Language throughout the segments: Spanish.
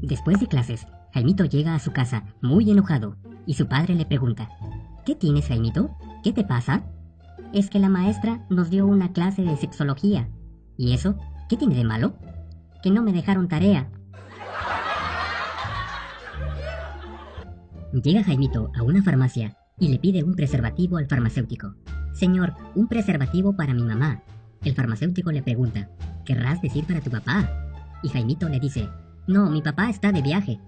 Después de clases, Jaimito llega a su casa muy enojado y su padre le pregunta: ¿Qué tienes, Jaimito? ¿Qué te pasa? Es que la maestra nos dio una clase de sexología. ¿Y eso? ¿Qué tiene de malo? Que no me dejaron tarea. Llega Jaimito a una farmacia y le pide un preservativo al farmacéutico. Señor, un preservativo para mi mamá. El farmacéutico le pregunta: ¿querrás decir para tu papá? Y Jaimito le dice: no, mi papá está de viaje.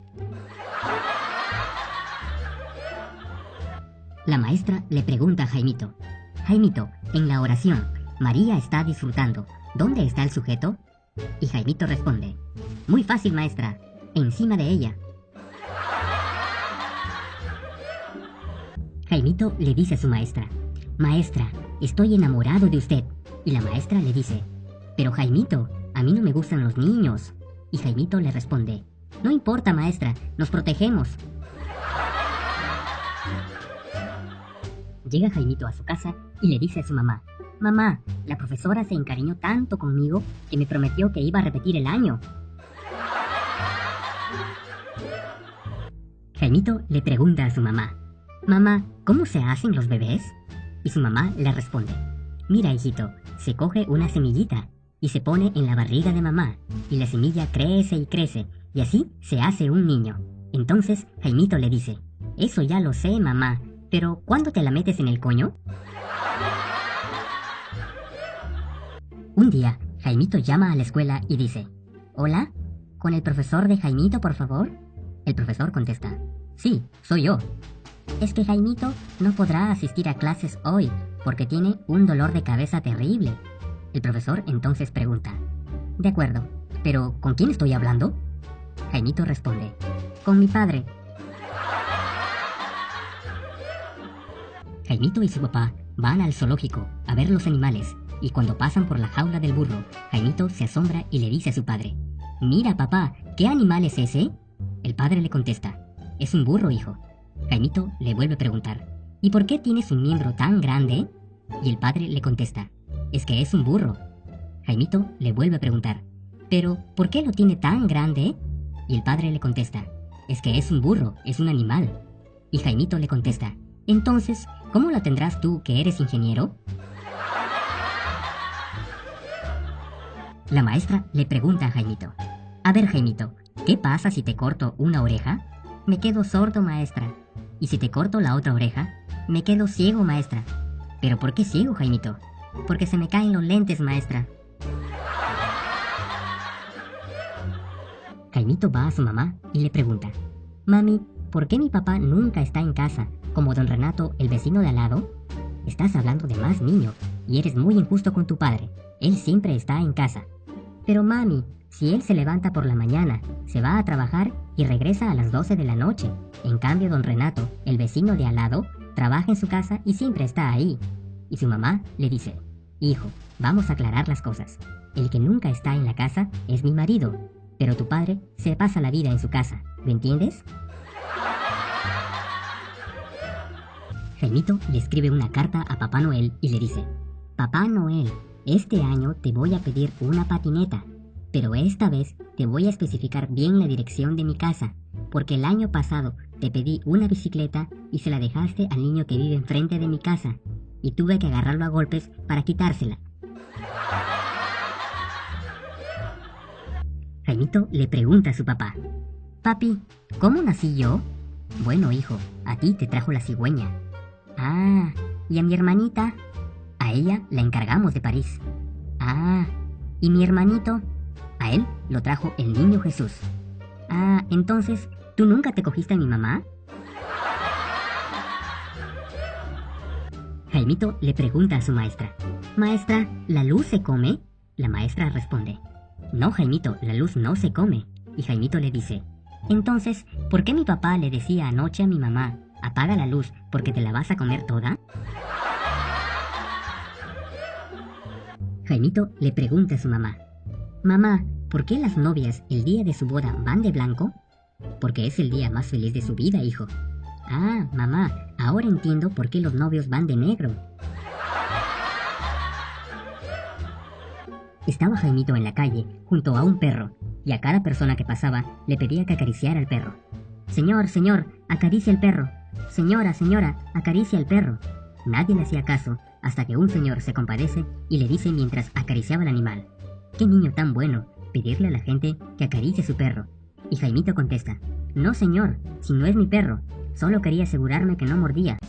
La maestra le pregunta a Jaimito: Jaimito, en la oración, María está disfrutando. ¿Dónde está el sujeto? Y Jaimito responde: muy fácil, maestra, encima de ella. Jaimito le dice a su maestra: maestra, estoy enamorado de usted. Y la maestra le dice: pero Jaimito, a mí no me gustan los niños. Y Jaimito le responde: no importa, maestra, nos protegemos. Llega Jaimito a su casa y le dice a su mamá: mamá, la profesora se encariñó tanto conmigo que me prometió que iba a repetir el año. Jaimito le pregunta a su mamá: mamá, ¿cómo se hacen los bebés? Y su mamá le responde: mira, hijito, se coge una semillita y se pone en la barriga de mamá, y la semilla crece y crece, y así se hace un niño. Entonces Jaimito le dice: eso ya lo sé, mamá, pero ¿cuándo te la metes en el coño? Un día, Jaimito llama a la escuela y dice: hola, ¿con el profesor de Jaimito, por favor? El profesor contesta: sí, soy yo. Es que Jaimito no podrá asistir a clases hoy porque tiene un dolor de cabeza terrible. El profesor entonces pregunta: de acuerdo, pero ¿con quién estoy hablando? Jaimito responde: con mi padre. Jaimito y su papá van al zoológico a ver los animales, y cuando pasan por la jaula del burro, Jaimito se asombra y le dice a su padre: mira, papá, ¿qué animal es ese? El padre le contesta: es un burro, hijo. Jaimito le vuelve a preguntar: ¿y por qué tienes un miembro tan grande? Y el padre le contesta: es que es un burro. Jaimito le vuelve a preguntar: ¿pero por qué lo tiene tan grande? Y el padre le contesta: es que es un burro, es un animal. Y Jaimito le contesta: entonces, ¿cómo lo tendrás tú que eres ingeniero? La maestra le pregunta a Jaimito: a ver, Jaimito, ¿qué pasa si te corto una oreja? Me quedo sordo, maestra. ¿Y si te corto la otra oreja? Me quedo ciego, maestra. ¿Pero por qué ciego, Jaimito? Porque se me caen los lentes, maestra. Jaimito va a su mamá y le pregunta: mami, ¿por qué mi papá nunca está en casa, como don Renato, el vecino de al lado? Estás hablando de más, niño, y eres muy injusto con tu padre. Él siempre está en casa. Pero mami, si él se levanta por la mañana, se va a trabajar y regresa a las 12 de la noche. En cambio, don Renato, el vecino de al lado, trabaja en su casa y siempre está ahí. Y su mamá le dice: hijo, vamos a aclarar las cosas. El que nunca está en la casa es mi marido, pero tu padre se pasa la vida en su casa. ¿Lo entiendes? Jaimito le escribe una carta a Papá Noel y le dice: Papá Noel, este año te voy a pedir una patineta, pero esta vez te voy a especificar bien la dirección de mi casa, porque el año pasado te pedí una bicicleta y se la dejaste al niño que vive enfrente de mi casa, y tuve que agarrarlo a golpes para quitársela. Jaimito le pregunta a su papá: Papi, ¿cómo nací yo? Bueno, hijo, a ti te trajo la cigüeña. Ah, ¿y a mi hermanita? A ella la encargamos de París. Ah, ¿y mi hermanito? A él lo trajo el niño Jesús. Ah, entonces, ¿tú nunca te cogiste a mi mamá? Jaimito le pregunta a su maestra: Maestra, ¿la luz se come? La maestra responde: No, Jaimito, la luz no se come. Y Jaimito le dice: Entonces, ¿por qué mi papá le decía anoche a mi mamá: apaga la luz porque te la vas a comer toda? Jaimito le pregunta a su mamá: Mamá, ¿por qué las novias el día de su boda van de blanco? Porque es el día más feliz de su vida, hijo. Ah, mamá, ahora entiendo por qué los novios van de negro. Estaba Jaimito en la calle, junto a un perro, y a cada persona que pasaba le pedía que acariciara al perro. Señor, señor, acaricia al perro. Señora, señora, acaricia al perro. Nadie le hacía caso hasta que un señor se compadece y le dice mientras acariciaba al animal: «Qué niño tan bueno, pedirle a la gente que acaricie a su perro». Y Jaimito contesta: «No, señor, si no es mi perro, solo quería asegurarme que no mordía».